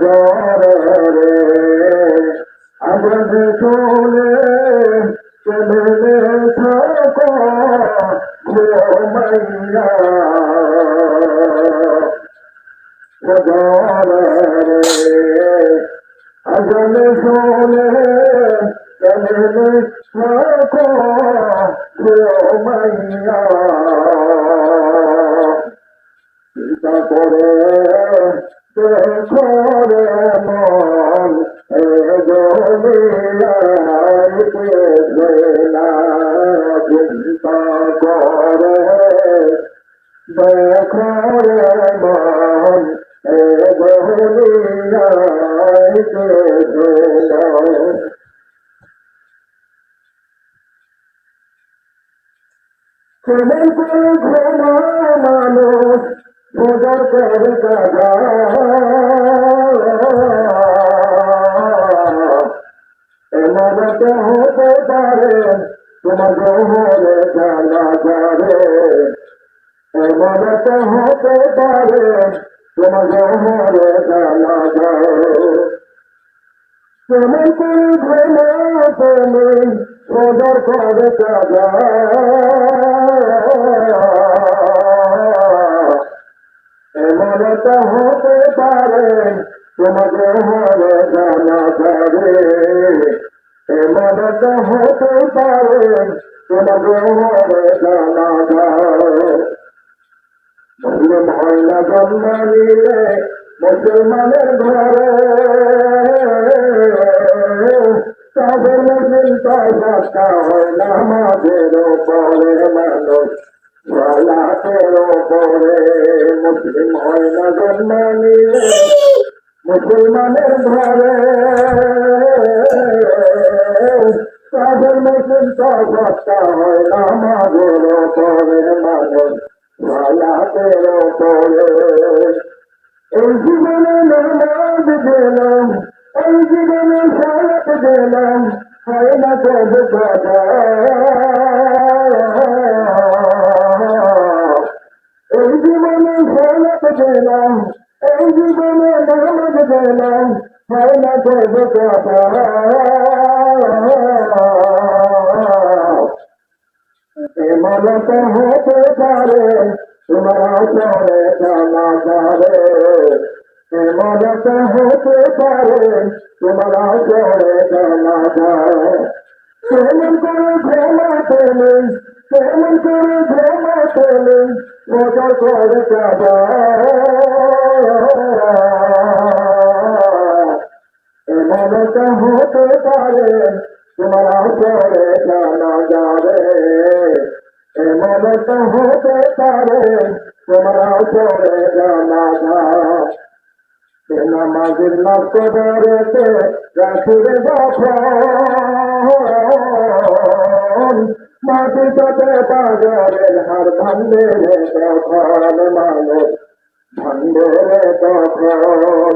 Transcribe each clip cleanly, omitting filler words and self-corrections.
রে আজান শুনে কেমনে থাকো ঘুমাইয়া রে আজান শুনে কেমনে থাকো ঘুমাইয়া চিন্তা করে দেখো রে মন এ দুনিয়ায় না চিন্তা করে দেখো রে মন এ দুনিয়ায় না কেমন করে ঘুমা মানুষ ভোজার করে কাজা এমনটা হতে পারে তোমার জোহরে জানা যাবে এমনটা হতে পারে তোমার জোহরে জানা যাবে কেমন করে ঘুমা তুমি ভোজার করে কাজা এমনটা হতে পারে তোমাকে হরে জানা যাবে এমনটা হতে পারে তোমাকে হরে জানা যাবে মুসলিম হয় না জন্ম নিলে মুসলমানের ঘরে তাদের মুসলিম তাজা হয় না আমাদের পরে মানুষ সালাতের পরে মুসলিম হয় না জন্ম নিলে মুসলমানের ঘরে তাদের মুসলিম তাজা হয় না আমাদের পরে মানুষ সালাতের পরে এই জীবনে নামাজ দিলাম এই জীবনে সালাত দিলাম হয় না তবে কথা এই জীবনে সালাত দিলাম এই জীবনে নামাজ দিলাম হয় না তবে কথা এমনটা হতে পারে তোমার চরে জানা যাবে এমনটা হতে পারে তোমার চরে জানা যাবে কেমন করে ঘুমাতে নেই কেমন করে ঘুমাতে নেই মজা করে যাবা এমনটা হতে পারে তোমার চরে জানা যাবে এমনটা হতে পারে তোমার চরে জানা যাবে নামাজের নষ্ট করেছে রাসুরে যখন মাটি সাথে বাজারের হার ভাঙবে তখন মানুষ ভাঙবে তখন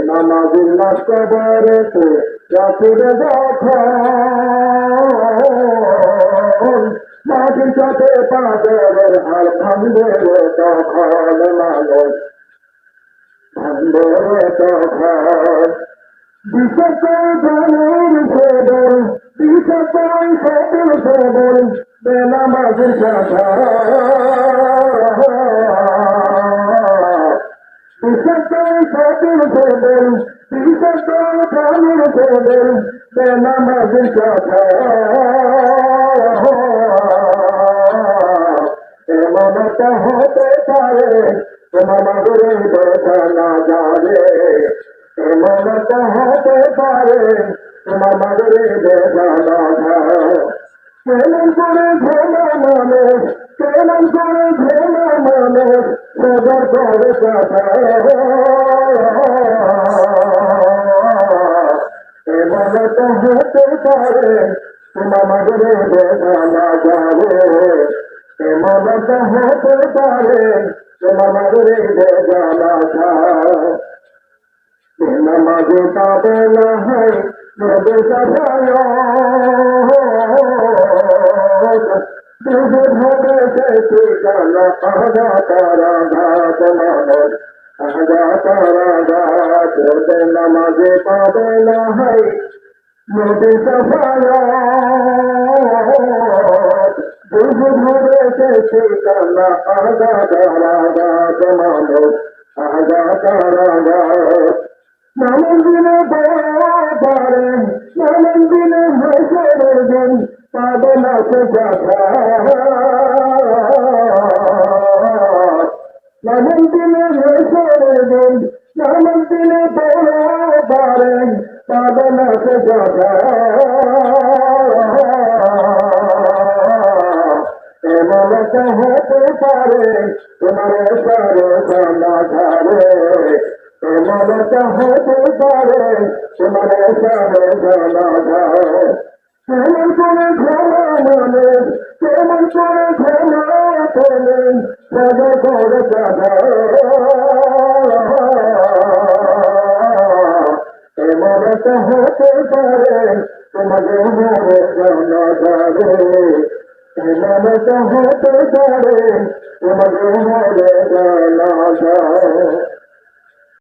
নামাজের নষ্ট করেছে রাসুরে যখন মাটির সাথে বাজারের হার ভাঙবে তখন মানুষ বিষাক্ত ধানের সবল বিষাক্ত সবল সবল বেনামাজের কথা বিষাক্ত সবল সবল বিষাক্ত ধানের সবল বেনামাজের কথা এমনটা হতে পারে তোমার মাগরে জানা যাবে এমনটা হতে পারে তোমার মাগরে জানা যাবে কেমন করে ঘোলা মানুষ কেমন করে ঘোলা মানুষ সদর করে কথা এমনটা হতে পারে তোমার মাগরে জানা যাবে এমনটা হতে পারে তোমার মাগরে জানা যায় নামাজে পাবে না হয় নবে সাজায় দুধ হবে সে ঠিকানা আঘাত আঘাত মানুষ আহা তারা গাছ ওদের নামাজে পাবে না হাই নদী সফায়াত বুঝ ধরেছে ঠিকানা আগা তারা গাছ মানুষ আগা তারা গাছ নামন দিনে পারে নামন দিনে হাসরের দিন পাবে না সে জায়গা নামন দিনে হাসরের দিন নামন দিনে পারে পাবে না সে জায়গা এমন হতে পারে তোমার সারে সমাধারে এমন হতে পারে তোমার সারে সমাধার কেমন করে ঘোলা মনে কেমন করে ঘোলা তোলে সব করে দাদা এমন হতে পারে তোমাদের মনে সমাধারে এমন হতে পারে তোমাদের মনে সমাধার